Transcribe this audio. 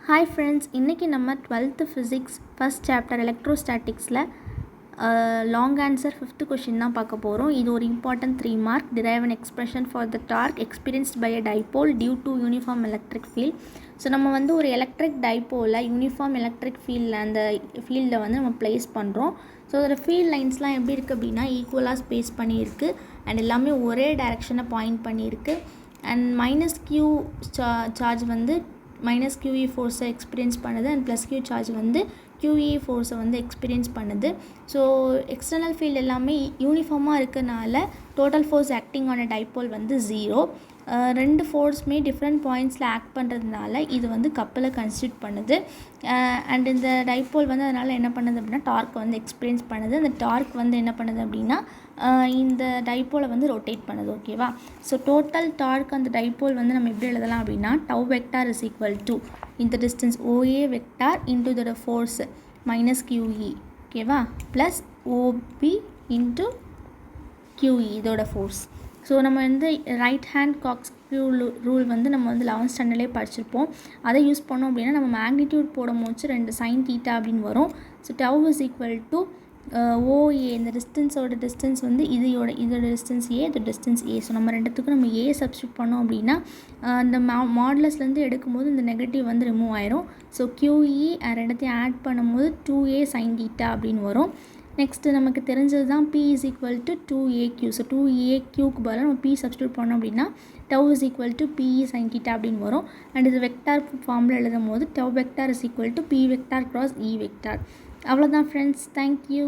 Hi friends, இன்னைக்கு நம்ம 12th physics first chapter electrostaticsல long answer 5th question தான் பார்க்க போகிறோம். இது ஒரு important 3 mark. Derive an expression for the torque experienced by a dipole due to uniform electric field. So நம்ம வந்து ஒரு எலக்ட்ரிக் டைப்போல யூனிஃபார்ம் எலக்ட்ரிக் ஃபீல்டில் அந்த ஃபீல்டில் வந்து நம்ம ப்ளேஸ் பண்ணுறோம். ஸோ அதோட ஃபீல்ட் லைன்ஸ்லாம் எப்படி இருக்குது அப்படின்னா ஈக்குவலாக ஸ்பேஸ் பண்ணியிருக்கு அண்ட் எல்லாமே ஒரே டைரெக்ஷனை பாயிண்ட் பண்ணியிருக்கு. அண்ட் மைனஸ் கியூ சார்ஜ் வந்து மைனஸ் QE ஃபோர்ஸை எக்ஸ்பீரியன்ஸ் பண்ணுது அண்ட் ப்ளஸ் கியூ சார்ஜ் வந்து QE ஃபோர்ஸை வந்து எக்ஸ்பீரியன்ஸ் பண்ணுது. ஸோ எக்ஸ்டர்னல் ஃபீல்டு எல்லாமே யூனிஃபார்மாக இருக்கனால total force acting on a dipole வந்து 0. ரெண்டு ஃபோர்ஸுமே டிஃப்ரெண்ட் பாயிண்ட்ஸில் ஆக்ட் பண்ணுறதுனால இது வந்து கப்பலை கன்ஸ்டியூட் பண்ணுது. அண்ட் இந்த டைப்போல் வந்து அதனால் என்ன பண்ணுது அப்படின்னா டார்க் வந்து எக்ஸ்பீரியன்ஸ் பண்ணுது. அந்த டார்க் வந்து என்ன பண்ணுது அப்படின்னா இந்த டைப்போலை வந்து ரொட்டேட் பண்ணுது. ஓகேவா? ஸோ டோட்டல் டார்க் அந்த டைப்போல் வந்து நம்ம எப்படி எழுதலாம் அப்படின்னா tau vector is equal to இந்த டிஸ்டன்ஸ் OA வெக்டார் இன்டு இதோட ஃபோர்ஸ் மைனஸ் QE. ஓகேவா? ப்ளஸ் OB இன்ட்டு QE இதோட ஃபோர்ஸ். ஸோ நம்ம வந்து ரைட் ஹேண்ட் காக்ஸ் ரூல் வந்து நம்ம வந்து 11th ஸ்டாண்டர்ட்லேயே படிச்சிருப்போம். அதை யூஸ் பண்ணோம் அப்படின்னா நம்ம மேக்னிடியூட் போடும் போது 2 sin θ அப்படின்னு வரும். So tau is equal to OA இந்த டிஸ்டன்ஸோட டிஸ்டன்ஸ் வந்து இதோட டிஸ்டன்ஸ் A, இதோட டிஸ்டன்ஸ் A. ஸோ நம்ம ரெண்டுத்துக்கும் நம்ம A சப்ஸ்டியூட் பண்ணோம் அப்படின்னா அந்த மாடுலஸ்லேருந்து எடுக்கும்போது இந்த நெகட்டிவ் வந்து ரிமூவ் ஆயிரும். ஸோ QE ரெண்டுத்தையும் ஆட் பண்ணும்போது 2A sin θ அப்படின்னு வரும். நெக்ஸ்ட்டு நமக்கு தெரிஞ்சது தான் P is equal to 2AQ. So 2AQக்கு பதிலாக நம்ம P சப்ஸ்டியூட் பண்ணோம் அப்படின்னா tau is equal to PE sin θ அப்படின்னு வரும். அண்ட் இது வெக்டார் ஃபார்மில் எழுதும் போது tau vector is equal to P vector cross E vector. அவ்வளோதான் ஃப்ரெண்ட்ஸ். தேங்க்யூ.